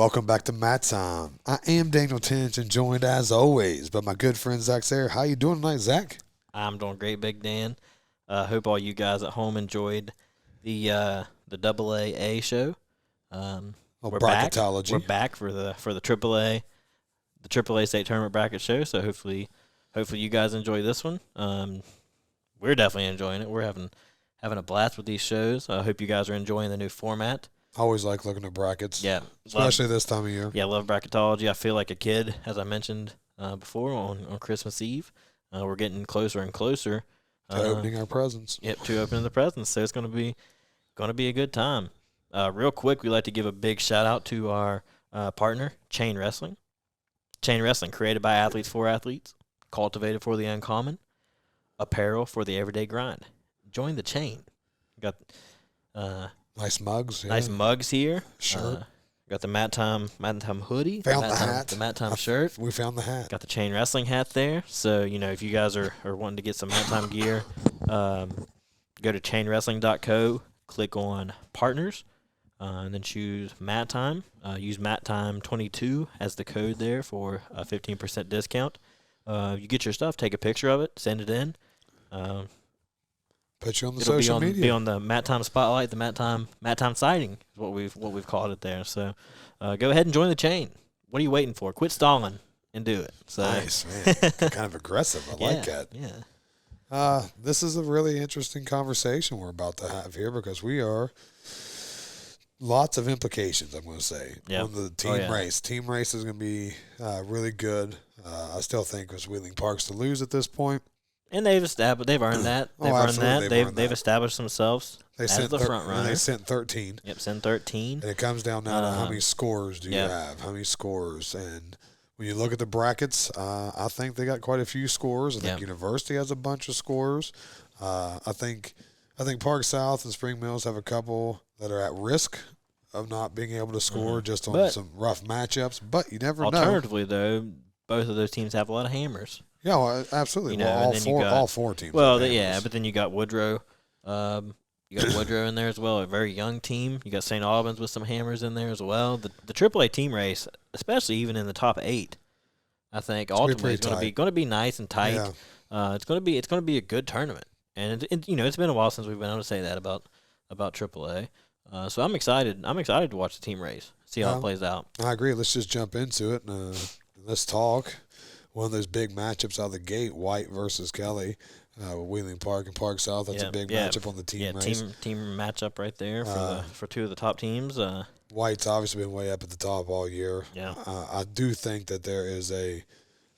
Welcome back to Matt Time. I am Daniel Tinch and joined as always by my good friend Zach Sayre. How you doing tonight, Zach? I'm doing great, Big Dan. Hope all you guys at home enjoyed the AAA show. We're back. Bracketology. We're back for the AAA state tournament bracket show. So hopefully you guys enjoy this one. We're definitely enjoying it. We're having a blast with these shows. I hope you guys are enjoying the new format. Always like looking at brackets. Yeah, especially this time of year. Yeah, love bracketology. I feel like a kid, as I mentioned before on Christmas Eve. We're getting closer and closer to opening our presents. Yep, to opening the presents. So it's going to be a good time. Real quick, we'd like to give a big shout out to our partner, Chain Wrestling. Chain Wrestling, created by athletes for athletes, cultivated for the uncommon, apparel for the everyday grind. Join the chain. Got nice mugs. Yeah. Nice mugs here. Shirt. Got the Matt Time hoodie. Found the hat. The Matt Time shirt. We found the hat. Got the Chain Wrestling hat there. So, if you guys are wanting to get some Matt Time gear, go to chainwrestling.co, click on Partners, and then choose Matt Time. Use Matt Time 22 as the code there for a 15% discount. You get your stuff, take a picture of it, send it in. Put you on the It'll social media. Be on the Matt Time Spotlight, the Matt Time sighting is what we've called it there. So go ahead and join the chain. What are you waiting for? Quit stalling and do it. So. Nice, man. Kind of aggressive. I like that. Yeah. This is a really interesting conversation we're about to have here because we are lots of implications, I'm going to say, on the team race. Team race is going to be really good. I still think it's Wheeling Parks to lose at this point. And they've earned that. They've established themselves as the front runner. They sent 13. Yep, sent 13. And it comes down now to how many scores do you have? How many scores? And when you look at the brackets, I think they got quite a few scores. I think University has a bunch of scores. I think Park South and Spring Mills have a couple that are at risk of not being able to score just on some rough matchups. But you never know. Alternatively, though, both of those teams have a lot of hammers. Yeah, well, absolutely. All four teams. Well, but then you got Woodrow. You got Woodrow in there as well, a very young team. You got St. Albans with some hammers in there as well. The AAA team race, especially even in the top 8, I think ultimately is going to be nice and tight. Yeah. It's going to be a good tournament, and it's been a while since we've been able to say that about AAA. So I'm excited. I'm excited to watch the team race, see how it plays out. I agree. Let's just jump into it and let's talk. One of those big matchups out of the gate, White versus Kelly, Wheeling Park and Park South. That's a big matchup on the team race. Team matchup right there for two of the top teams. White's obviously been way up at the top all year. Yeah. I do think that there is a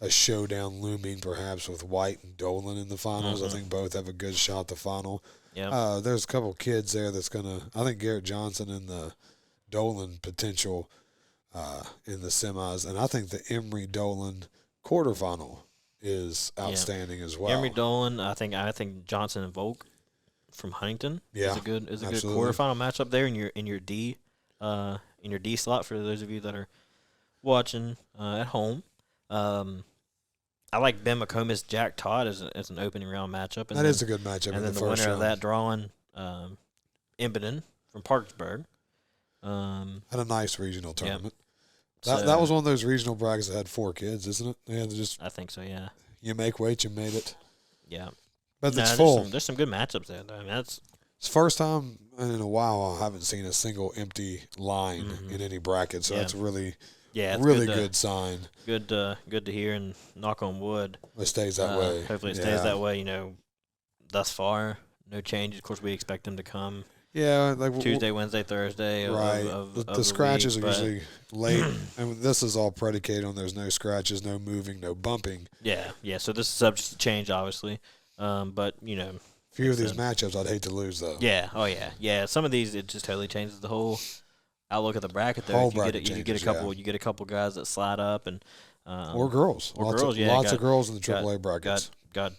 showdown looming perhaps with White and Dolan in the finals. I think both have a good shot at the final. Yeah. There's a couple kids there that's going to – I think Garrett Johnson and the Dolan potential in the semis. And I think the Emory-Dolan – quarterfinal is outstanding as well. Emory Dolan, I think Johnson and Volk from Huntington is a good quarterfinal matchup there in your D slot for those of you that are watching at home. I like Ben McComas, Jack Todd as an opening round matchup. And that is a good matchup. And then the winner of that drawing, Embden from Parkersburg. Had a nice regional tournament. That was one of those regional brackets that had 4 kids, isn't it? They had to I think so, yeah. You make weight, you made it. Yeah. But it's full. There's some good matchups there. I mean, it's the first time in a while I haven't seen a single empty line in any bracket, so that's really good sign. Good to hear, and knock on wood. It stays that way. Hopefully it stays that way, thus far. No changes. Of course, we expect them to come. Yeah, like Tuesday, Wednesday, Thursday. Right. The scratches week, are usually late, and this is all predicated on there's no scratches, no moving, no bumping. Yeah. So this is subject to change, obviously. But few of these matchups I'd hate to lose though. Yeah. Oh yeah. Some of these it just totally changes the whole outlook of the bracket. Though you get a couple guys that slide up and or girls, lots of girls in the AAA brackets. Got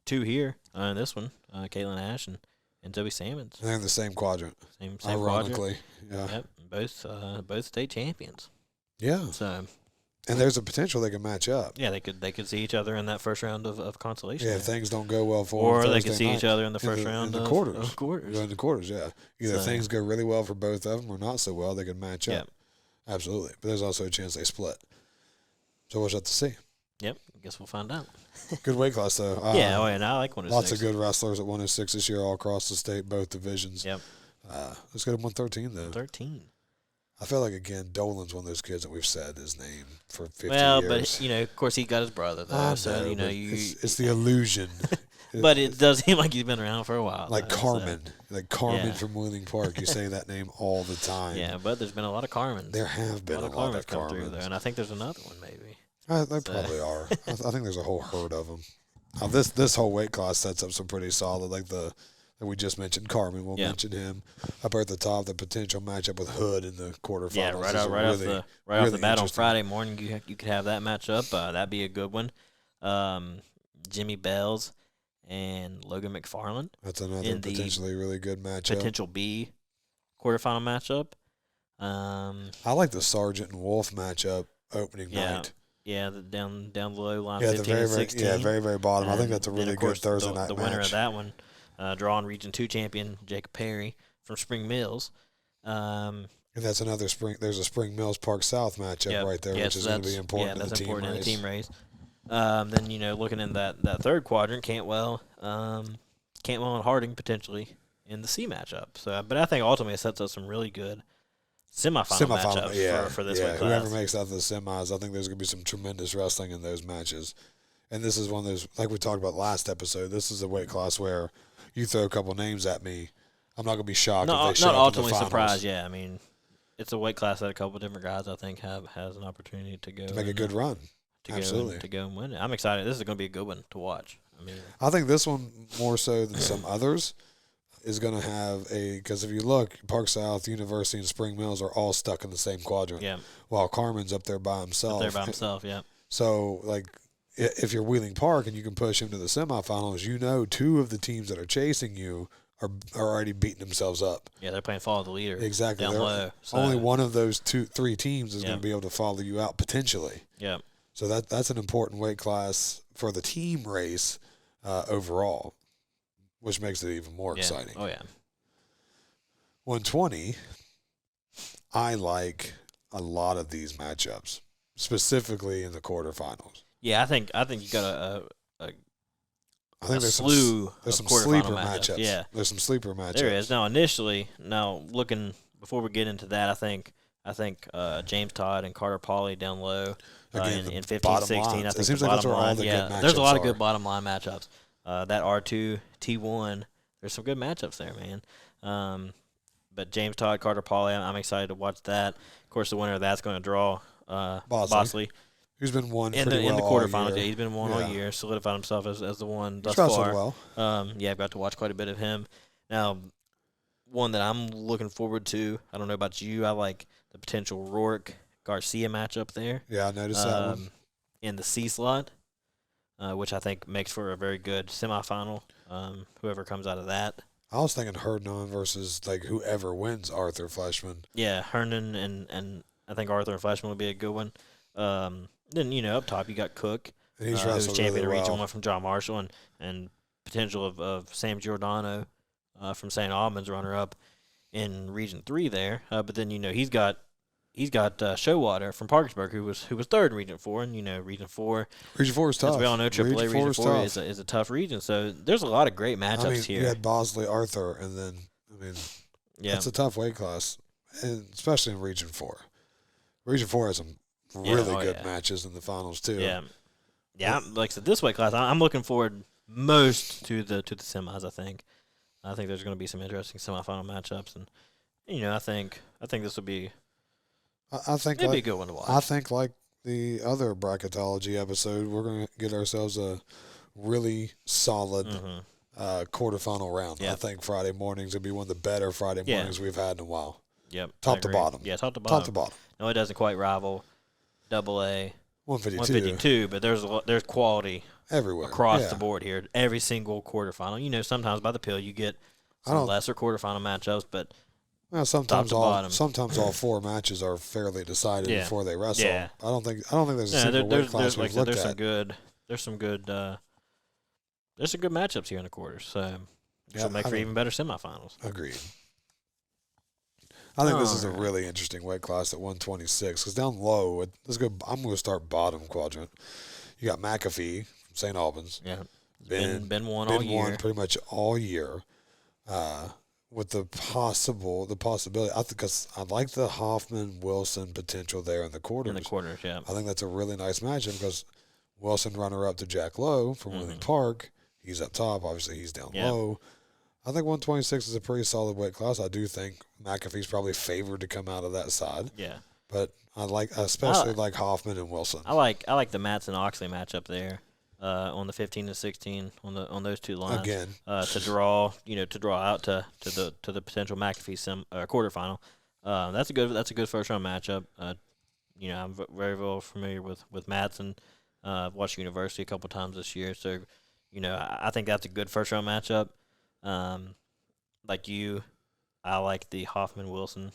2 here in this one, Caitlin Ash and Zoe Salmons. They're in the same quadrant. Same ironically, quadrant. Yeah. Both state champions. Yeah. So. And there's a potential they could match up. Yeah, they could see each other in that first round of consolation. Yeah, if things don't go well for them. Or they could see each other in the first round in the quarters. In the quarters, yeah. Either things go really well for both of them or not so well, they could match up. Absolutely. But there's also a chance they split. So we'll just have to see. Yep. I guess we'll find out. Good weight class, though. Yeah, and I like 106. Lots of good wrestlers at 106 this year all across the state, both divisions. Yep. Let's go to 113, though. 113. I feel like, again, Dolan's one of those kids that we've said his name for 50 well, years. but, of course, he got his brother, though. It's the illusion. But it does seem like he's been around for a while. Like Carmen. From Wheeling Park. You say that name all the time. Yeah, but there's been a lot of Carmens. There have been a lot of come through there, and I think there's another one maybe. They probably are. I think there's a whole herd of them. Now, this whole weight class sets up some pretty solid, like that we just mentioned Carmen. We'll mention him up at the top. The potential matchup with Hood in the quarterfinals. Yeah, right off the bat on Friday morning, you could have that matchup. That'd be a good one. Jimmy Bells and Logan McFarland. That's another potentially really good matchup. Potential B quarterfinal matchup. I like the Sargent and Wolf matchup opening night. Yeah, down the low line, yeah, 15 and 16. Yeah, very, very bottom. I think that's a really good Thursday night match. The winner of that one, drawing Region 2 champion Jacob Perry from Spring Mills. And that's another spring. There's a Spring Mills Park South matchup right there, which is going to be important in the team race. In the team race. Then looking in that third quadrant, Cantwell and Harding potentially in the C matchup. So, but I think ultimately it sets up some really good semifinal matchups for this weight class. Whoever makes out the semis, I think there's going to be some tremendous wrestling in those matches. And this is one of those, like we talked about last episode, this is a weight class where you throw a couple names at me, I'm not going to be shocked if they show up in the finals. Not ultimately surprised, yeah. I mean, it's a weight class that a couple different guys, I think, has an opportunity to go. To make a good run. To go and win it. I'm excited. This is going to be a good one to watch. I think this one, more so than some others, is going to have because if you look, Park South, University, and Spring Mills are all stuck in the same quadrant. Yeah. While Carmen's up there by himself. Yeah. So, if you're Wheeling Park and you can push him to the semifinals, two of the teams that are chasing you are already beating themselves up. Yeah, they're playing follow the leader. Exactly. Down low. So. Only one of those three teams is going to be able to follow you out potentially. Yeah. So that's an important weight class for the team race overall, which makes it even more exciting. Oh, yeah. 120, I like a lot of these matchups, specifically in the quarterfinals. Yeah, I think you got a slew there's of some sleeper matchups. Yeah. There's some sleeper matchups. There is. Now looking, before we get into that, I think James Todd and Carter Pauly down low in 15, 16. I think it seems like that's where all the good matchups there's a lot of good bottom line matchups. That R2, T1, there's some good matchups there, man. But James Todd, Carter Pauly, I'm excited to watch that. Of course, the winner of that's going to draw Bosley. Who's been one in the quarterfinals? Yeah, he's been one all year. Solidified himself as the one thus far. Well. I've got to watch quite a bit of him. Now, one that I'm looking forward to. I don't know about you. I like the potential Rourke Garcia matchup there. Yeah, I noticed that one in the C slot, which I think makes for a very good semifinal. Whoever comes out of that. I was thinking Herndon versus whoever wins Arthur Fleshman. Yeah, Herndon and I think Arthur and Fleshman would be a good one. Then up top you got Cook, who's champion really of Region 1 from John Marshall, and potential of Sam Giordano from St. Albans, runner up in Region 3 there. But then he's got Showwater from Parkersburg, who was third in Region 4, and Region 4. Region 4 is tough. As we all know, AAA Region 4 is a tough region. So there's a lot of great matchups here. You had Bosley, Arthur, and then it's a tough weight class, and especially in Region 4. Region 4 has some really good matches in the finals too. Yeah. Like I said, this weight class, I'm looking forward most to the semis. I think there's going to be some interesting semifinal matchups, and I think this will be. I think it'd be a good one to watch. I think like the other bracketology episode, we're going to get ourselves a really solid quarterfinal round. Yep. I think Friday mornings will be one of the better Friday mornings we've had in a while. Yep. Top to bottom. Yeah, top to bottom. Top to bottom. No, it doesn't quite rival AA 152, but there's quality everywhere across the board here. Every single quarterfinal. Sometimes by the pill you get some lesser quarterfinal matchups, but sometimes all four matches are fairly decided before they wrestle. Yeah. I don't think there's a single weight class we've looked at. There's some good matchups here in the quarters, so this will make for even better semifinals. Agreed. I think this is a really interesting weight class at 126 because down low, I'm going to start bottom quadrant. You got McAfee from St. Albans. Yeah. Been all year. Pretty much all year. With the possibility, because I like the Hoffman Wilson potential there in the quarters. In the quarters, yeah. I think that's a really nice matchup because Wilson runner up to Jack Lowe from Wheeling Park. He's up top. Obviously, he's down low. I think 126 is a pretty solid weight class. I do think McAfee's probably favored to come out of that side. Yeah. But I especially like Hoffman and Wilson. I like the Matson Oxley matchup there. On the 15 to 16 on those two lines again to draw out to the potential McAfee quarterfinal. That's a good first round matchup. I'm very well familiar with Matson. I've watched University a couple times this year, so I think that's a good first round matchup. Like you, I like the Hoffman Wilson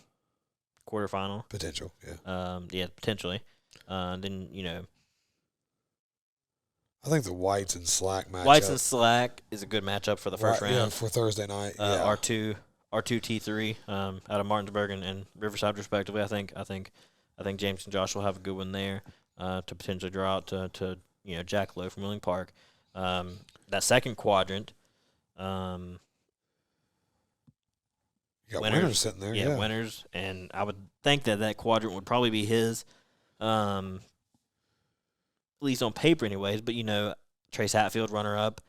quarterfinal potential. Yeah. Potentially. Then I think the Whites and Slack matchup. Whites and Slack is a good matchup for the first round. Yeah, for Thursday night. R2, T3, out of Martinsburg and Riverside, respectively. I think James and Josh will have a good one there to potentially draw out to Jack Lowe from Wheeling Park. That second quadrant. You got winners sitting there. Yeah, winners, and I would think that quadrant would probably be his. At least on paper anyways, but Trace Hatfield, runner-up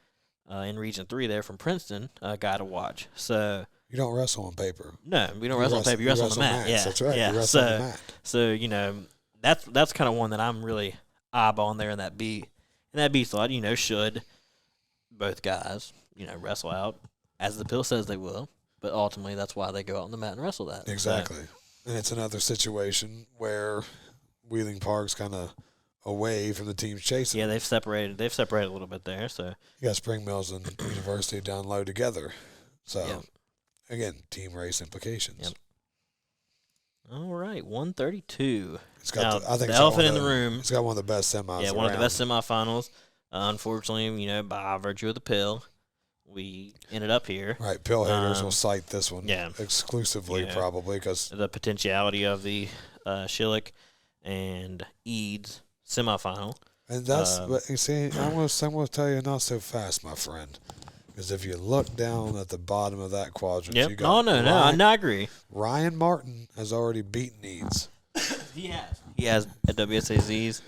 in Region 3 there from Princeton, a guy to watch. So you don't wrestle on paper. No, we don't wrestle on paper. You wrestle on the mat. Yeah, that's right. Yeah. You wrestle on the mat. So, that's kind of one that I'm really eyeballing there in that B. In that B slot, should both guys, wrestle out, as the pill says they will, but ultimately that's why they go out on the mat and wrestle that. Exactly. So, and it's another situation where Wheeling Park's kind of away from the teams chasing. Yeah, they've separated a little bit there. So you got Spring Mills and University down low together. So again, team race implications. Yep. All right, 132. It's got I think the elephant in the room. It's got one of the best semis. Yeah, one of the best semifinals. Unfortunately, by virtue of the pill, we ended up here. Right, pill haters will cite this one exclusively probably because the potentiality of the Schillick and Eads semifinal. And that's, but you see, I'm going to tell you, not so fast, my friend. Because if you look down at the bottom of that quadrant, you got I agree. Ryan Martin has already beaten Eads. He has at WSAZ's.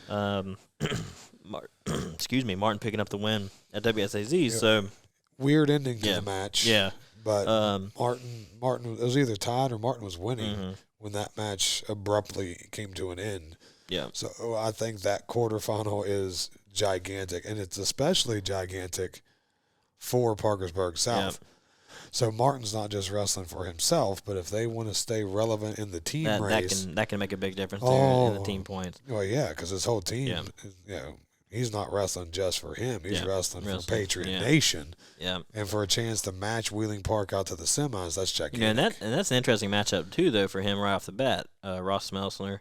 Martin picking up the win at WSAZ's. Yeah. So weird ending to the match. Yeah, but Martin, it was either tied or Martin was winning when that match abruptly came to an end. Yeah. So I think that quarterfinal is gigantic, and it's especially gigantic for Parkersburg South. Yep. So Martin's not just wrestling for himself, but if they want to stay relevant in the team race, that can make a big difference there in the team points. Well, yeah, because his whole team, he's not wrestling just for him. He's wrestling for Patriot Nation. Yeah. And for a chance to match Wheeling Park out to the semis, that's gigantic. And that's an interesting matchup too, though, for him right off the bat. Ross Smelser,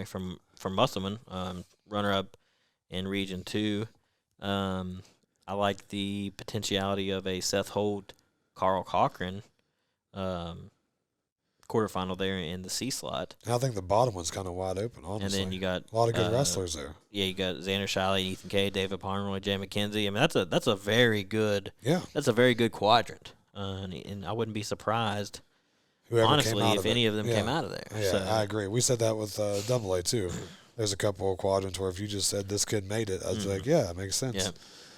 from Musselman, runner-up in Region 2. I like the potentiality of a Seth Holt, Carl Cochran quarterfinal there in the C slot. I think the bottom one's kind of wide open, honestly. And then you got a lot of good wrestlers there. Yeah, you got Xander Shiley, Ethan Kay, David Pomeroy, Jay McKenzie. I mean, that's a very good quadrant, and I wouldn't be surprised. Honestly, if any of them came out of there. Yeah, so. I agree. We said that with AA too. There's a couple of quadrants where if you just said this kid made it, I was like, yeah, it makes sense. Yeah.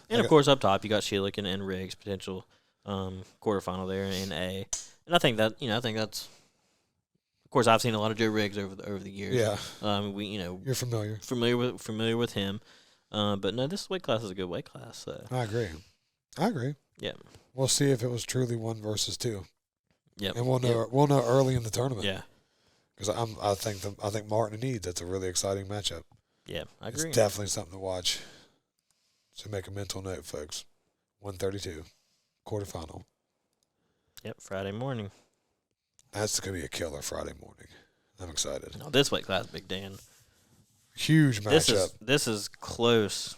And of course, up top you got Schillick and Riggs potential quarterfinal there in A. And I think that's. Of course, I've seen a lot of Joe Riggs over the years. Yeah. You're familiar with him. But no, this weight class is a good weight class. So. I agree. Yeah. We'll see if it was truly 1 versus 2. Yep. And we'll know early in the tournament. Yeah. Because I think Martin and Eads, that's a really exciting matchup. Yeah, I agree. It's definitely something to watch. So make a mental note, folks. 132, quarterfinal. Yep, Friday morning. That's going to be a killer Friday morning. I'm excited. No, this weight class, Big Dan. Huge matchup. This is close.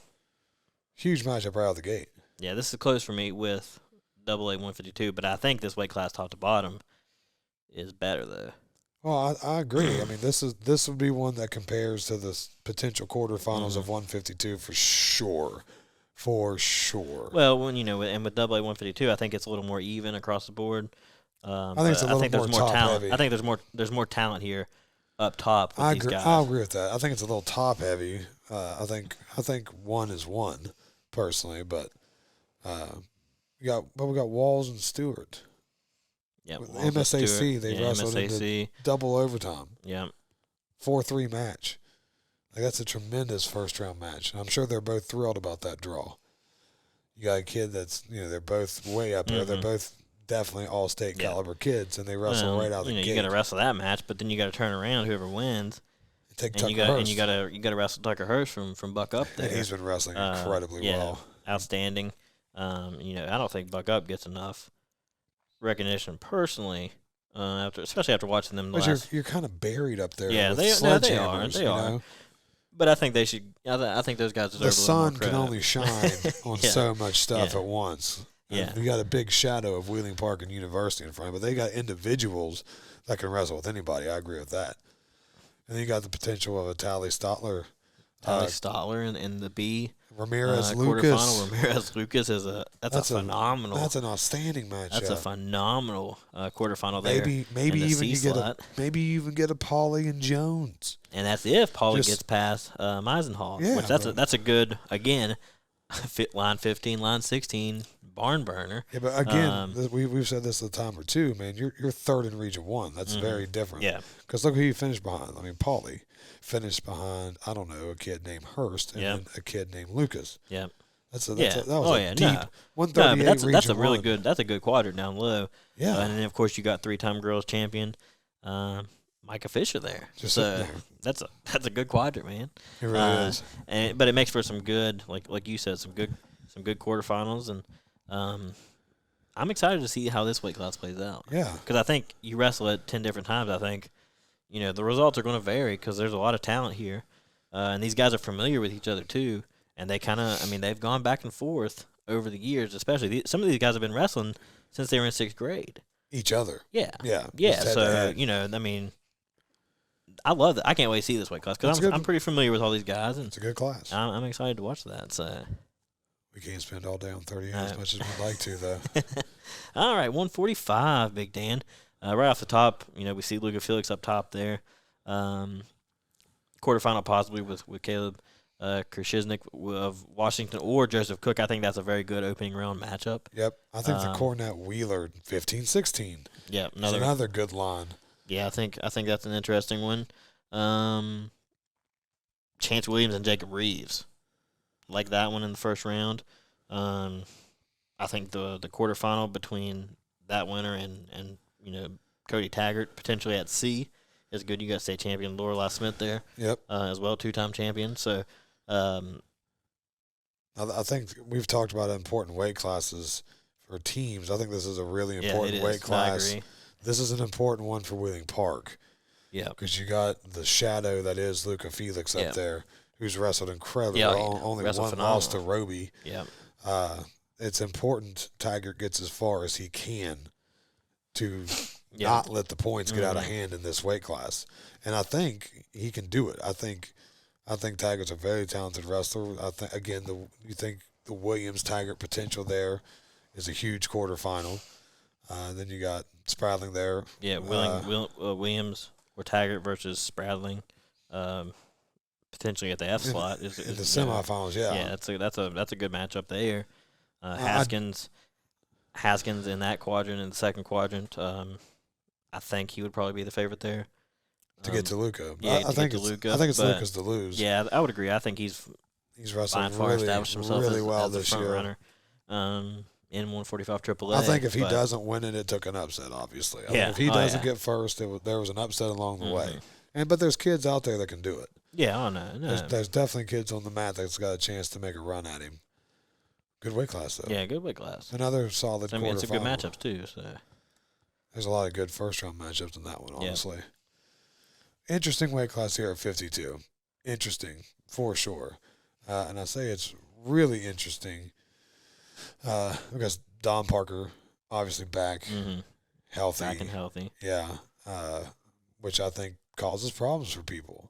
Huge matchup right out of the gate. Yeah, this is close for me with AA 152, but I think this weight class top to bottom is better though. Well, I agree. I mean, this would be one that compares to the potential quarterfinals of 152 for sure. For sure. Well, when and with AA 152, I think it's a little more even across the board. I think it's a little more top talent. heavy. I think there's more talent here up top with these guys. I agree with that. I think it's a little top heavy. I think one is one personally, but we got Walls and Stewart. Yeah, MSAC. They wrestled into double overtime. Yeah, 4-3 match. Like, that's a tremendous first round match, and I'm sure they're both thrilled about that draw. You got a kid that's they're both way up there. They're both definitely all-state caliber kids, and they wrestle right out of the gate. You got to wrestle that match, but then you got to turn around whoever wins. And you got to wrestle Tucker Hurst from Buck Up there. And he's been wrestling incredibly well. Outstanding. I don't think Buck Up gets enough recognition personally. Especially after watching them. You're kind of buried up there. Yeah, with they are. They are. But I think they should. I think those guys deserve. The sun can only shine on so much stuff at once. Yeah, you got a big shadow of Wheeling Park and University in front, but they got individuals that can wrestle with anybody. I agree with that. And then you got the potential of a Tally Stotler. And the B. Ramirez Lucas. Ramirez Lucas is that's a phenomenal. That's an outstanding matchup. That's a phenomenal quarterfinal there. Maybe you even get a Paulie and Jones. And that's if Paulie gets past Meisenhoff. Yeah, which that's a good line 15, line 16 barn burner. Yeah, but again, we've said this a time or two, man. You're third in Region 1. That's very different. Yeah. Because look who you finished behind. I mean, Paulie finished behind, I don't know, a kid named Hurst and then a kid named Lucas. Yeah. That was deep 138 that's a really good. That's a good quadrant down low. Yeah. And then of course you got 3-time girls champion, Micah Fisher there. That's a good quadrant, man. It really is. But it makes for some good, like you said, some good quarterfinals, and I'm excited to see how this weight class plays out. Yeah. Because I think you wrestle it 10 different times. I think the results are going to vary because there's a lot of talent here, and these guys are familiar with each other too. And they they've gone back and forth over the years, especially. Some of these guys have been wrestling since they were in 6th grade. Each other. Yeah. Yeah. Yeah. So, I love that. I can't wait to see this weight class because I'm pretty familiar with all these guys. And it's a good class. I'm excited to watch that. So we can't spend all day on 38 as much as we'd like to, though. All right, 145, Big Dan. Right off the top, we see Luca Felix up top there. Quarterfinal possibly with Caleb Krishiznik of Washington or Joseph Cook. I think that's a very good opening round matchup. Yep. I think the Cornette Wheeler 15-16. Yeah, another good line. Yeah, I think that's an interesting one. Chance Williams and Jacob Reeves. Like that one in the first round. I think the quarterfinal between that winner and Cody Taggart potentially at C is good. You got state champion Lorelei Smith there. Yep. As well, 2-time champion. So I think we've talked about important weight classes for teams. I think this is a really important weight class. I agree. This is an important one for Wheeling Park. Yeah. Because you got the shadow that is Luca Felix up there, who's wrestled incredibly well. Only one loss to Roby. Yeah. It's important Taggart gets as far as he can to not let the points get out of hand in this weight class. And I think he can do it. I think Taggart's a very talented wrestler. I think you think the Williams Taggart potential there is a huge quarterfinal. Then you got Spradling there. Yeah, Williams or Taggart versus Spradling, potentially at the F slot is in the semifinals. Yeah, that's a good matchup there. Haskins in that quadrant, in the second quadrant. I think he would probably be the favorite there. To get to Luca. Yeah, I think it's Luca's to lose. Yeah, I would agree. I think he's wrestling established himself really as, well as this front year. Runner. In 145 AAA. I think if he doesn't win it took an upset, obviously. If he doesn't get first, there was an upset along the way. But there's kids out there that can do it. Yeah, no. There's definitely kids on the mat that's got a chance to make a run at him. Good weight class, though. Yeah, good weight class. Another solid quarterfinal. It's a good matchups, too. So there's a lot of good first-round matchups in that one, honestly. Yeah. Interesting weight class here at 52. Interesting, for sure. And I say it's really interesting because Don Parker, obviously back. healthy. Back and healthy. Yeah, which I think causes problems for people.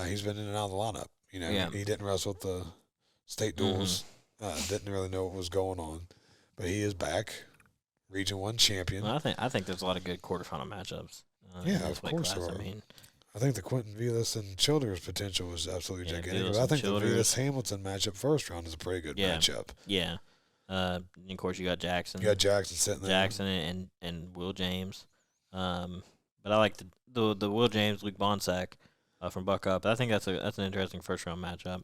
He's been in and out of the lineup. He didn't wrestle at the state duels. Didn't really know what was going on, but he is back, Region 1 champion. Well, I think there's a lot of good quarterfinal matchups. Yeah, of course there are. I think the Quentin Vilas and Childers potential is absolutely gigantic. But I think the Vilas Hamilton matchup first round is a pretty good matchup. Yeah. And of course, you got Jackson. You got Jackson sitting there. Jackson and Will James. But I like the Will James, Luke Bonsack from Buck Up. I think that's an interesting first round matchup.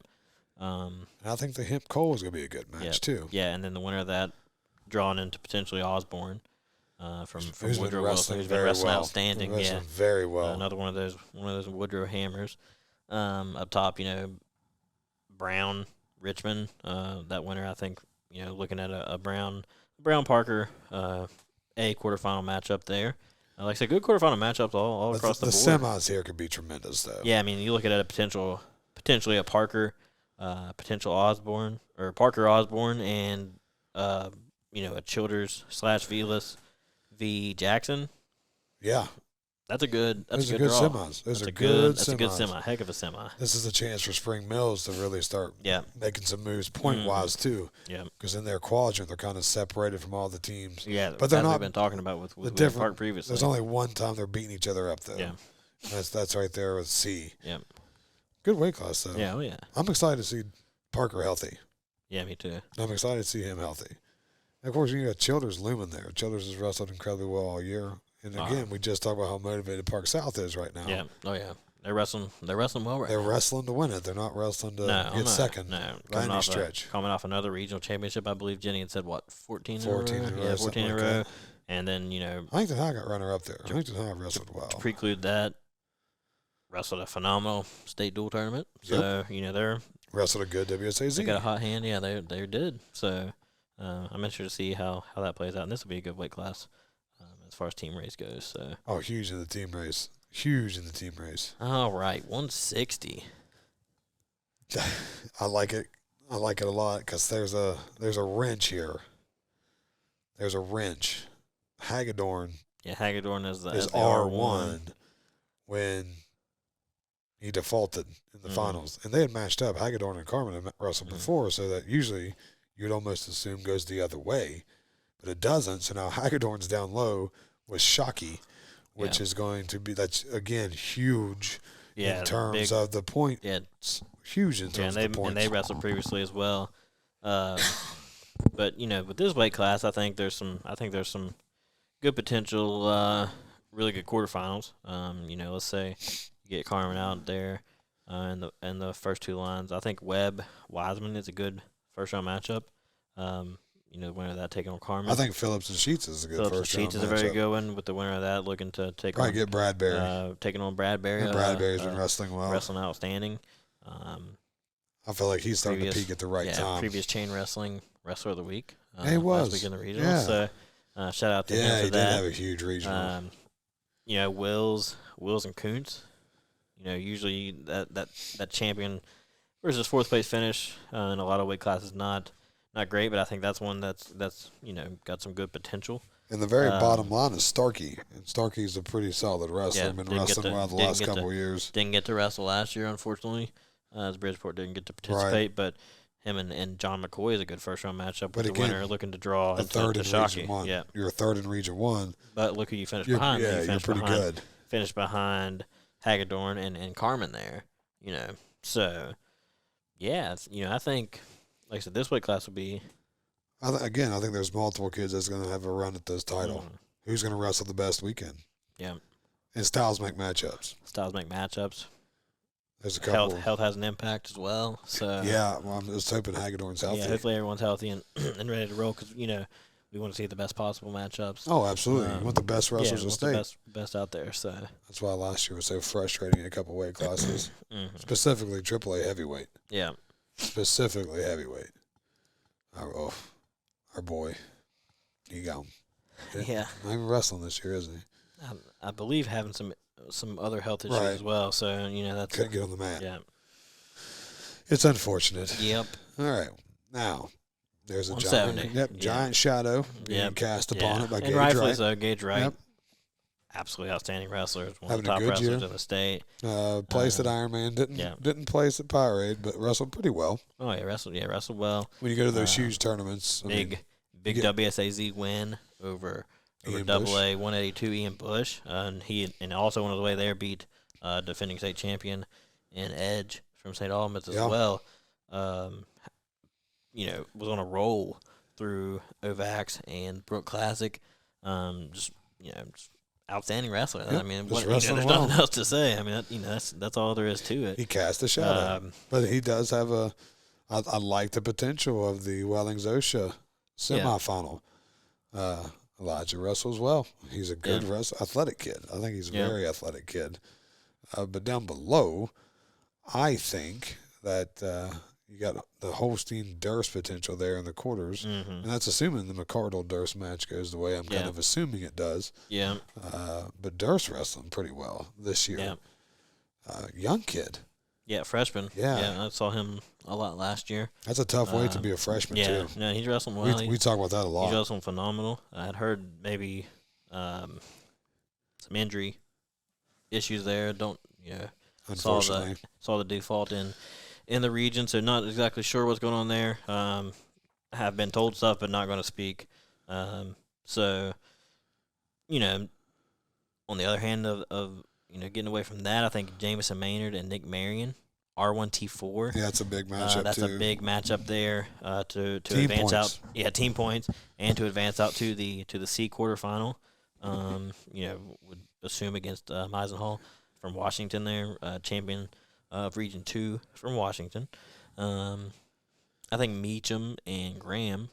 And I think the Hemp Cole is going to be a good match too. Yeah, and then the winner of that drawn into potentially Osborne from Woodrow Wilson, who's been wrestling outstanding. Wrestling very well. Another one of those Woodrow hammers. Up top, Brown, Richmond. That winner, I think, looking at a Brown Parker A quarterfinal matchup there. Like I said, good quarterfinal matchups all across the board. The semis here could be tremendous, though. Yeah, I mean, you look at a potentially a Parker, potential Osborne, or Parker Osborne, and a Childers / Vilas v. Jackson. Yeah. That's a good draw. Semis. That's a good semi. Heck of a semi. This is a chance for Spring Mills to really start making some moves point-wise, too. Yeah. Because in their quadrant, they're kind of separated from all the teams. Yeah, but they're not. We've been talking about with Park previously. There's only one time they're beating each other up, though. Yeah. That's right there with C. Yeah. Good weight class, though. Yeah, oh yeah. I'm excited to see Parker healthy. Yeah, me too. I'm excited to see him healthy. And of course, you got Childers looming there. Childers has wrestled incredibly well all year. And again, we just talked about how motivated Park South is right now. Yeah. Oh yeah. They're wrestling well right now. They're wrestling to win it. They're not wrestling to get second. No. By any stretch. Coming off another regional championship, I believe Jenny had said 14 in a row. 14 in a row. That. And then, Huntington High got runner up there. Huntington High wrestled well. To preclude that, wrestled a phenomenal state dual tournament. So, they're wrestled a good WSAZ. They got a hot hand. Yeah, they did. So I'm interested to see how that plays out. And this will be a good weight class as far as team race goes. So. Oh, huge in the team race. All right, 160. I like it. I like it a lot because there's a wrench here. There's a wrench. Hagedorn. Yeah, Hagedorn is R1 when he defaulted in the finals. And they had matched up. Hagedorn and Carmen had wrestled before, so that usually you'd almost assume goes the other way. But it doesn't. So now Hagedorn's down low with Shockey, which is going to be, that's, again, huge in terms of the point. Yeah. It's huge in terms of the points. And they wrestled previously as well. But, with this weight class, I think there's some good potential, really good quarterfinals. Let's say you get Carmen out there in the first two lines. I think Webb-Wiseman is a good first-round matchup. The winner of that taking on Carmen. I think Phillips and Sheets is a good first round. Sheets is a very good one, with the winner of that looking to take probably get Bradbury. Taking on Bradbury. Bradbury's been wrestling well. Wrestling outstanding. I feel like he's starting to peak at the right time. Previous chain wrestling wrestler of the week. He was. Last week in the regional. So shout out to him for that. Yeah, he did have a huge regional. Wills and Kuntz. Usually that champion versus fourth place finish in a lot of weight classes not great, but I think that's one that's got some good potential. And the very bottom line is Starkey. And Starkey's a pretty solid wrestler. Yeah, been wrestling well the last couple of years. Didn't get to wrestle last year, unfortunately, as Bridgeport didn't get to participate. Right. But him and John McCoy is a good first-round matchup with the winner looking to draw a third in Region 1. Yeah. You're a third in Region 1. But look who you finished behind. Yeah, you're pretty good. Finished behind Hagedorn and Carmen there. So, yeah, I think, like I said, this weight class will be... I think there's multiple kids that's going to have a run at this title. Who's going to wrestle the best weekend? Yeah. And styles make matchups. There's a couple. Health has an impact as well. So yeah, well, I'm just hoping Hagedorn's healthy. Yeah, hopefully everyone's healthy and ready to roll because, we want to see the best possible matchups. Oh, absolutely. We want the best wrestlers in state. The best out there. So that's why last year was so frustrating in a couple weight classes, specifically AAA heavyweight. Yeah. Specifically heavyweight. Our boy, he gone. Yeah. Not even wrestling this year, isn't he? I believe having some other health issues as well. So, that's... Couldn't get on the mat. Yeah. It's unfortunate. Yep. All right. Now, There's a 170. giant shadow being cast upon it by Gage and rightfully Wright. so. Gage Wright, Yep. absolutely outstanding wrestler. One Having of the top wrestlers year. in the state. Placed at Ironman, didn't place at Powerade, but wrestled pretty well. Oh yeah, wrestled well. When you go to those huge tournaments, big WSAZ win over AA 182 Ian Bush, and he also on his way there beat defending state champion and Edge from St. Albans as well. Was on a roll through OVAX and Brook Classic. Just outstanding wrestler. Yep, I mean, there's nothing else to say. I mean, that's all there is to it. He cast a shadow, but he does have I like the potential of the Wellings OSHA semifinal. Elijah wrestles well. He's a good athletic kid. I think he's a very athletic kid. But down below, I think that you got the Holstein-Durst potential there in the quarters, and that's assuming the McCardle-Durst match goes the way I'm kind of assuming it does. Yeah. But Durst wrestling pretty well this year. Yeah. Young kid. Yeah, freshman. Yeah, I saw him a lot last year. That's a tough way to be a freshman, too. Yeah, he's wrestling well. We talk about that a lot. He's wrestling phenomenal. I had heard maybe some injury issues there. Unfortunately. Saw the default in the region, so not exactly sure what's going on there. Have been told stuff, but not going to speak. So, on the other hand of getting away from that, I think Jamison Maynard and Nick Marion, R1T4. Yeah, that's a big matchup That's too. a big matchup there to team advance points. out. Yeah, team points, and to advance out to the C quarterfinal. Would assume against Meisenhall from Washington there, champion of Region 2 from Washington. I think Meacham and Graham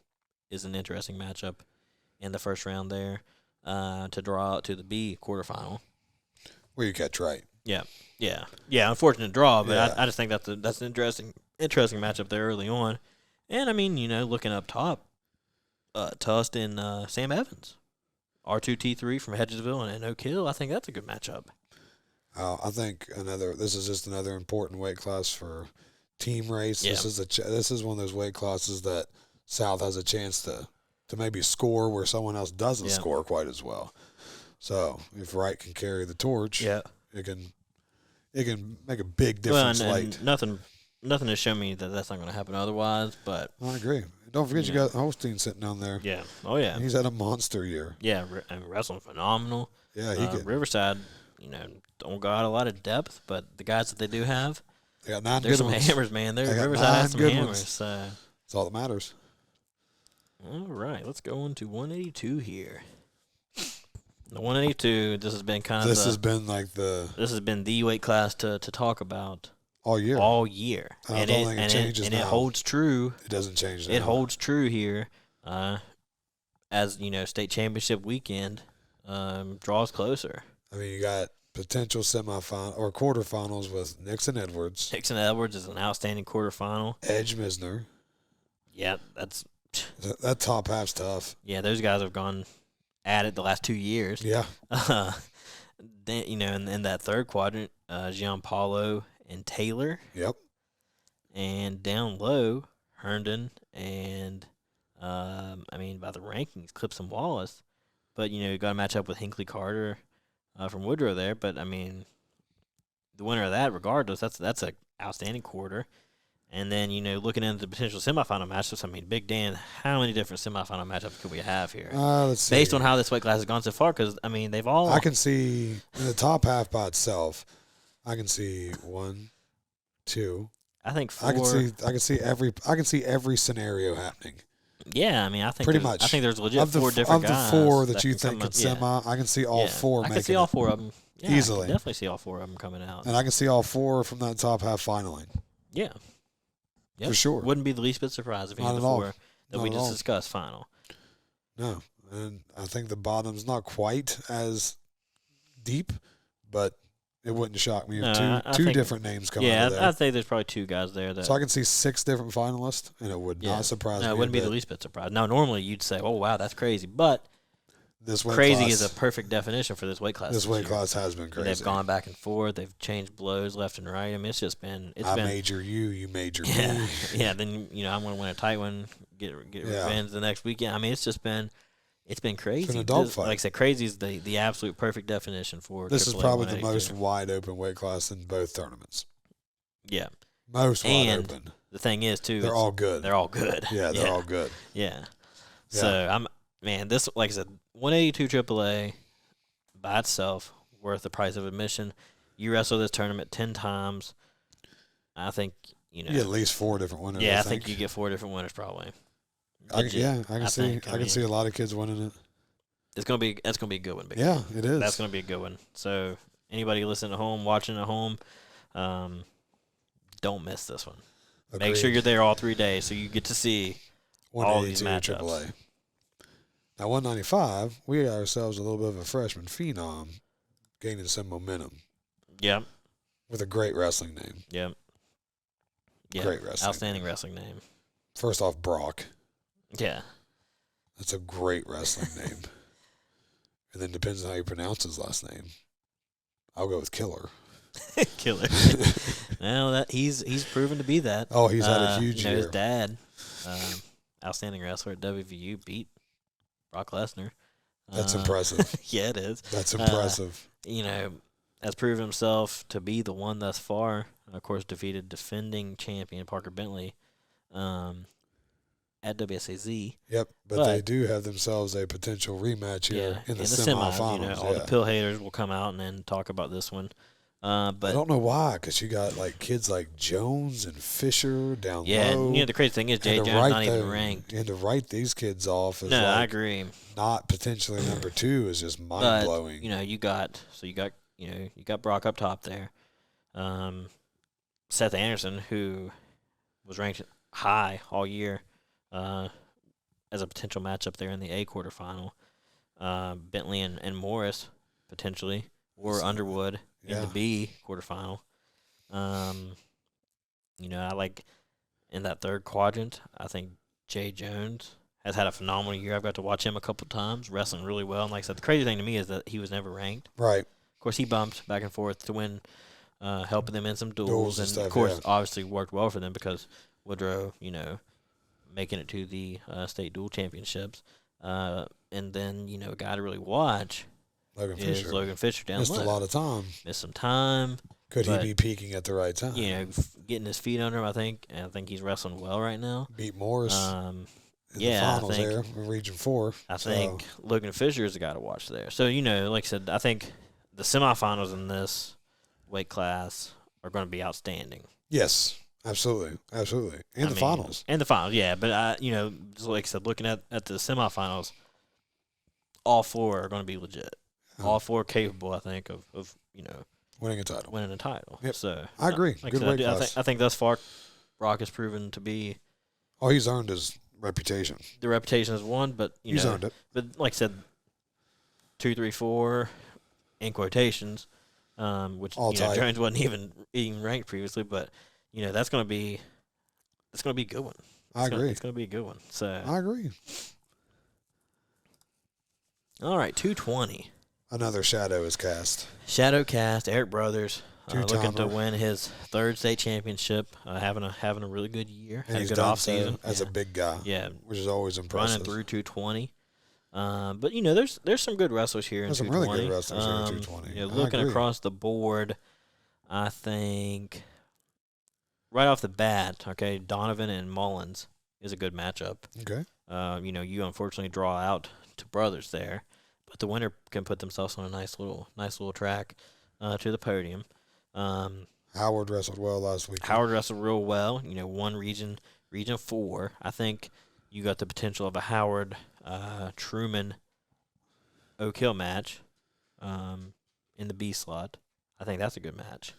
is an interesting matchup in the first round there to draw out to the B quarterfinal. Where you catch right. Yeah. Unfortunate draw, but I just think that's an interesting matchup there early on. And I mean, looking up top, Tust and Sam Evans, R2T3 from Hedgesville and Oak Hill. I think that's a good matchup. I think this is just another important weight class for team race. Yeah. This is one of those weight classes that South has a chance to maybe score where someone else doesn't score quite as well. So if Wright can carry the torch, it can make a big difference. And nothing has shown me that that's not going to happen otherwise. But I agree. Don't forget you got Holstein sitting down there. Yeah. Oh yeah. He's had a monster year. Yeah, and wrestling phenomenal. Yeah, Riverside. Don't got a lot of depth, but the guys that they do have, they got 9 there's good some ones. hammers, man. Riverside has some hammers. So. That's all that matters. All right, let's go into 182 here. The 182. This has been This has been the weight class to talk about all year. And I don't think it changes now. It holds true. It doesn't change now. It holds true here, as state championship weekend draws closer. I mean, you got potential semifinal or quarterfinals with Nixon Edwards. Nixon Edwards is an outstanding quarterfinal. Edge Misner. Yeah, that's that top half's tough. Yeah, those guys have gone at it the last 2 years. Yeah. Then in that third quadrant, Gianpaolo and Taylor. Yep. And down low, Herndon and by the rankings, Clips and Wallace. But you got to match up with Hinckley Carter from Woodrow there. But I mean, the winner of that, regardless, that's an outstanding quarter. And then looking into the potential semifinal matchups. I mean, Big Dan, how many different semifinal matchups could we have here? Let's see. Based on how this weight class has gone so far, because I mean, they've all. I can see in the top half by itself. I can see 1, 2. I think 4. I can see every scenario happening. Yeah, I mean, I think pretty much. I think there's legit 4 different guys. Of the 4 that you think could semi, I can see all 4 making it. I can see all 4 of them. Yeah, easily. I can definitely see all 4 of them coming out. And I can see all 4 from that top half finaling. Yeah. Yep. For sure. Wouldn't be the least bit surprised if any of the 4 that we just discussed final. No. And I think the bottom's not quite as deep, but it wouldn't shock me if two different names come out of there. Yeah, I'd say there's probably 2 guys there. So I can see 6 different finalists, and it would not surprise me. No, it wouldn't be the least bit surprised. Now, normally you'd say, oh, wow, that's crazy. But this weight crazy class, is a perfect definition for this weight class. This weight class has been crazy. They've gone back and forth. They've changed blows left and right. I mean, it's just been. I major you, you major me. Yeah, then I'm going to win a tight one. get revenge the next weekend. I mean, it's been crazy. It's been a dogfight. Like I said, crazy is the absolute perfect definition for this AAA is probably the 182. most wide open weight class in both tournaments. Yeah. Most wide open. The thing is, too, they're all good. They're all good. Yeah, they're all good. Yeah. So, this, like I said, 182 AAA by itself, worth the price of admission. You wrestle this tournament 10 times. I think, you get at least 4 different winners. Yeah, I think you get 4 different winners probably. I can see a lot of kids winning it. That's gonna be a good one. Yeah, it is. That's gonna be a good one. So anybody listening at home, watching at home, don't miss this one. Agreed. Make sure you're there all 3 days so you get to see all these matchups. AAA. Now 195, we got ourselves a little bit of a freshman phenom, gaining some momentum. Yep. With a great wrestling name. Yep. Great wrestling. Outstanding wrestling name. First off, Brock. Yeah. That's a great wrestling name. And then depends on how you pronounce his last name. I'll go with Killer. Killer. Well, he's proven to be that. Oh, he's had a huge year. His dad, outstanding wrestler at WVU, beat Brock Lesnar. That's impressive. Yeah, it is. That's impressive. Has proven himself to be the one thus far. Of course, defeated defending champion Parker Bentley at WSAZ. Yep, but they do have themselves a potential rematch here in the semifinals. All the pill haters will come out and then talk about this one. But I don't know why, because you got kids like Jones and Fisher down low. Yeah, the crazy thing is Jay Jones not even ranked. And to write these kids off as I agree. Not potentially number 2 is just mind blowing. You got Brock up top there. Seth Anderson, who was ranked high all year, as a potential matchup there in the A quarterfinal. Bentley and Morris potentially, or Underwood in the B quarterfinal. I like in that third quadrant, I think Jay Jones has had a phenomenal year. I've got to watch him a couple times, wrestling really well. And like I said, the crazy thing to me is that he was never ranked. Right. Of course, he bumped back and forth to win, helping them in some duels. And stuff, of course, obviously worked well for them because Woodrow, making it to the state dual championships. And then, a guy to really watch Logan Fisher down Missed a lot of time. Missed some time. Could he be peaking at the right time? Getting his feet under him, I think. And I think he's wrestling well right now. Beat Morris in the finals there in Region 4. I think Logan Fisher is the guy to watch there. So, like I said, I think the semifinals in this weight class are going to be outstanding. Yes, absolutely. And the finals. And the finals, yeah. But, just like I said, looking at the semifinals, all 4 are going to be legit. All 4 capable, I think, of winning a title. Yep. So I agree. Good weight class. I think thus far, Brock has proven to be. Oh, he's earned his reputation. The reputation is one, but he's earned it. But like I said, 2, 3, 4, in quotations, which Jones wasn't even ranked previously, but that's going to be a good one. I agree. It's going to be a good one. So I agree. All right, 220. Another shadow is cast. Shadow cast. Eric Brothers looking to win his 3rd state championship. Having a really good year. And had a good off season as a big guy. Yeah, which is always impressive. Running through 220. But there's some good wrestlers here in 220. There's some really good wrestlers here in 220. Looking across the board, I think right off the bat, okay, Donovan and Mullins is a good matchup. Okay. You unfortunately draw out to Brothers there. But the winner can put themselves on a nice little track to the podium. Howard wrestled well last week. Howard wrestled real well. Won Region 4. I think you got the potential of a Howard Truman Oak Hill match in the B slot. I think that's a good match.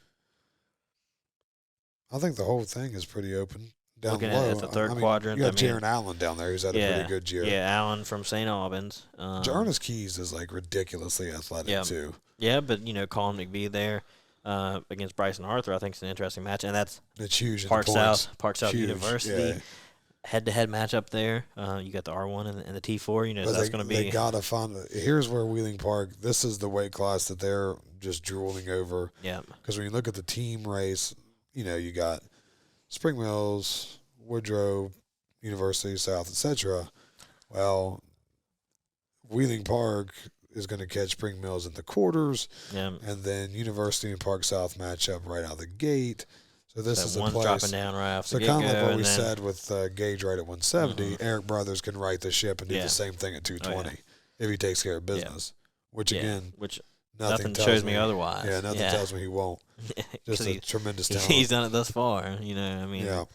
I think the whole thing is pretty open. Down Looking low. at the third quadrant. You got Jaron Allen down there who's had a pretty good year. Yeah, Allen from St. Albans. Ernest Keys is ridiculously athletic too. Yeah, but Colin McBee there against Bryson Arthur, I think it's an interesting match, and that's huge. Park South huge. University head-to-head matchup there. You got the R1 and the T4. That's going to be. They gotta find. Here's where Wheeling Park. This is the weight class that they're just drooling over. Yeah. Because when you look at the team race, you got Spring Mills, Woodrow, University South, etc. Well, Wheeling Park is going to catch Spring Mills in the quarters, and then University and Park South match up right out of the gate. So this is a place. Dropping down right off the get-go. So kind of like what we said with Gage right at 170, Eric Brothers can right the ship and do the same thing at 220 if he takes care of business. Which again, nothing shows me otherwise. Yeah, nothing tells me he won't. Just a tremendous talent. He's done it thus far. The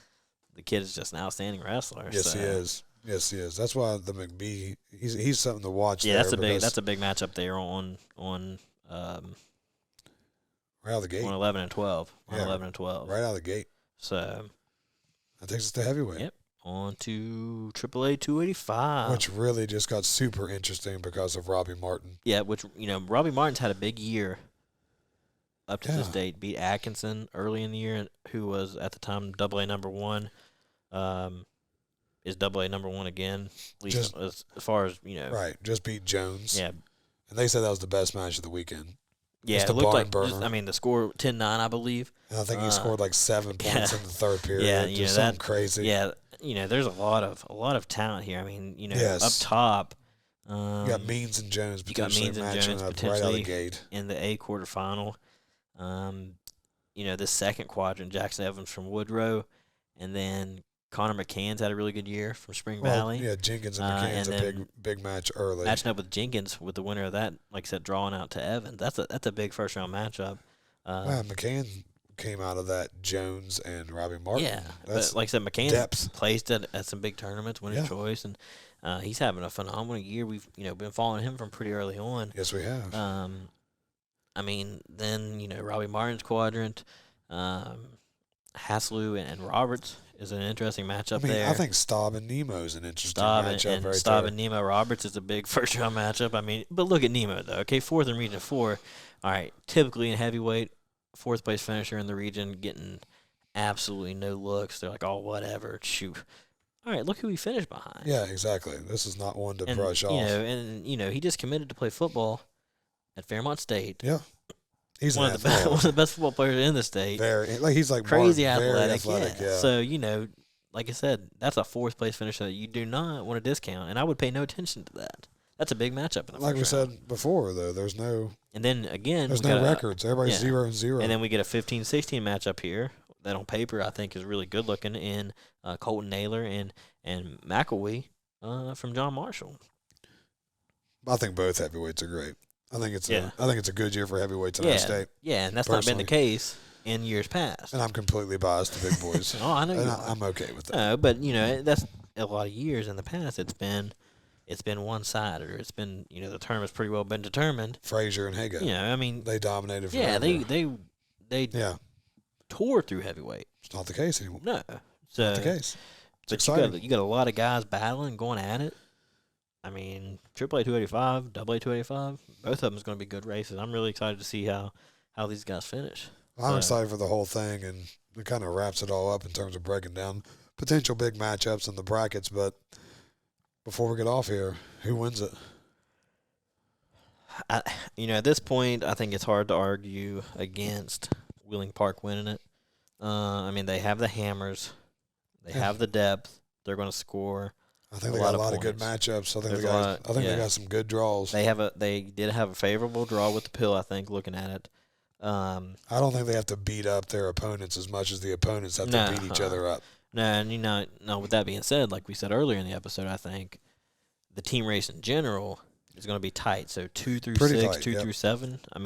kid is just an outstanding wrestler. Yes, he is. Yes, he is. That's why the McBee, he's something to watch. Yeah, that's a big matchup there on right out of the gate. On 11 and 12. On 11 and 12. Right out of the gate. So that takes us to heavyweight. Yep. On to AAA 285. Which really just got super interesting because of Robbie Martin. Yeah, which, Robbie Martin's had a big year up to this date. Beat Atkinson early in the year, who was at the time AA number 1. Is AA number 1 again, at least as far as, Right, just beat Jones. Yeah. And they said that was the best match of the weekend. Yeah, it looked like, the score 10-9, I believe. And I think he scored like 7 points in the third period. Yeah, just something crazy. Yeah, there's a lot of talent here. I mean, up top. You got Means and Jones potentially matching up right out of the gate. In the A quarterfinal. This second quadrant, Jackson Evans from Woodrow, and then Connor McCann's had a really good year from Spring Valley. Yeah, Jenkins and McCann's a big match early. Matching up with Jenkins with the winner of that, like I said, drawing out to Evans. That's a big first round matchup. McCann came out of that Jones and Robbie Martin. Yeah, but like I said, McCann placed at some big tournaments, winning choice, and he's having a phenomenal year. We've been following him from pretty early on. Yes, we have. Then Robbie Martin's quadrant, Haslew and Roberts is an interesting matchup there. I think Staub and Nemo is an interesting matchup. Staub and Nemo Roberts is a big first round matchup. But look at Nemo though. Okay, 4th in Region 4. All right, typically in heavyweight, 4th place finisher in the region, getting absolutely no looks. They're like, oh, whatever, shoot. All right, look who he finished behind. Yeah, exactly. This is not one to brush off. He just committed to play football at Fairmont State. Yeah. He's one of the best football players in the state. He's like crazy Martin, athletic. Yeah. So like I said, that's a 4th place finisher that you do not want to discount, and I would pay no attention to that. That's a big matchup in the like we said before, though. There's no. And then again, there's no records. Everybody's 0-0. And then we get a 15-16 matchup here that on paper I think is really good looking in Colton Naylor and McElwee from John Marshall. I think both heavyweights are great. I think it's a good year for heavyweights in our state. Yeah, and that's not been the case in years past. And I'm completely biased to big boys. Oh, I know. And I'm okay with that. No, but that's a lot of years in the past. It's been one-sided, or it's been the tournament's pretty well been determined. Frazier and Hago. They dominated. Forever. Yeah, they tore through heavyweight. It's not the case anymore. No, so not the case. It's exciting. You got a lot of guys battling, going at it. AAA 285, AA 285, both of them is going to be good races. I'm really excited to see how these guys finish. I'm excited for the whole thing, and it kind of wraps it all up in terms of breaking down potential big matchups in the brackets. But before we get off here, who wins it? At this point, I think it's hard to argue against Wheeling Park winning it. They have the hammers. They have the depth. They're going to score. I think they got a lot of good matchups. I think they got some good draws. They did have a favorable draw with the Pill, I think, looking at it. I don't think they have to beat up their opponents as much as the opponents have to beat each other up. No, and with that being said, like we said earlier in the episode, I think the team race in general is going to be tight. So 2 through 6, 2 through 7. I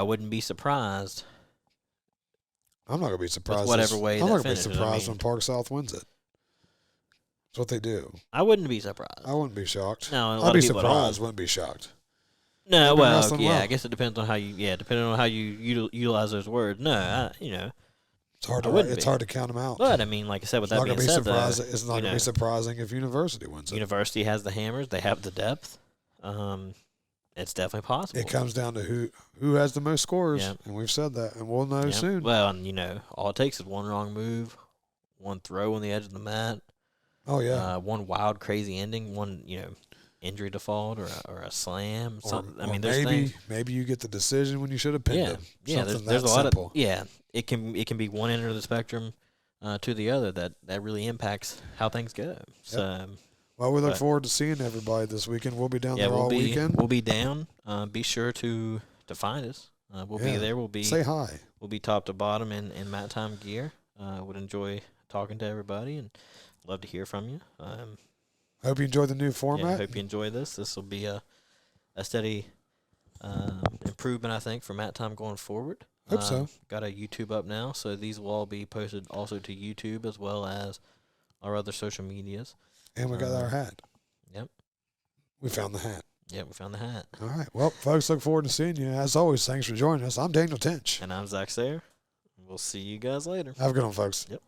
wouldn't be surprised. I'm not going to be surprised. Whatever way I'm that not going to be surprised when Park South wins it. That's what they do. I wouldn't be surprised. I wouldn't be shocked. No, I'd be surprised. Wouldn't be shocked. No, well, I guess it depends on how you. Yeah, depending on how you utilize those words. No, it's hard to count them out. But like I said, with that being said, it's not going to be surprising if University wins it. University has the hammers. They have the depth. It's definitely possible. It comes down to who has the most scores, and we've said that, and we'll know soon. Well, all it takes is one wrong move, one throw on the edge of the mat. Oh yeah. One wild, crazy ending. One injury default or a slam. Maybe you get the decision when you should have pinned him. Yeah, there's a lot of it can be one end of the spectrum. to the other that really impacts how things go. So, well, we look forward to seeing everybody this weekend. We'll be down there all weekend. We'll be down. Be sure to find us. We'll be there. We'll be say hi. We'll be top to bottom in Mat Time gear. Would enjoy talking to everybody and love to hear from you. Hope you enjoy the new format. Yeah, I hope you enjoy this. This will be a steady improvement, I think, for Mat Time going forward. Hope so. Got a YouTube up now, so these will all be posted also to YouTube as well as our other social medias. And we got our hat. Yep. We found the hat. Yeah, we found the hat. All right. Well, folks, look forward to seeing you. As always, thanks for joining us. I'm Daniel Tinch. And I'm Zach Sayer. We'll see you guys later. Have a good one, folks. Yep.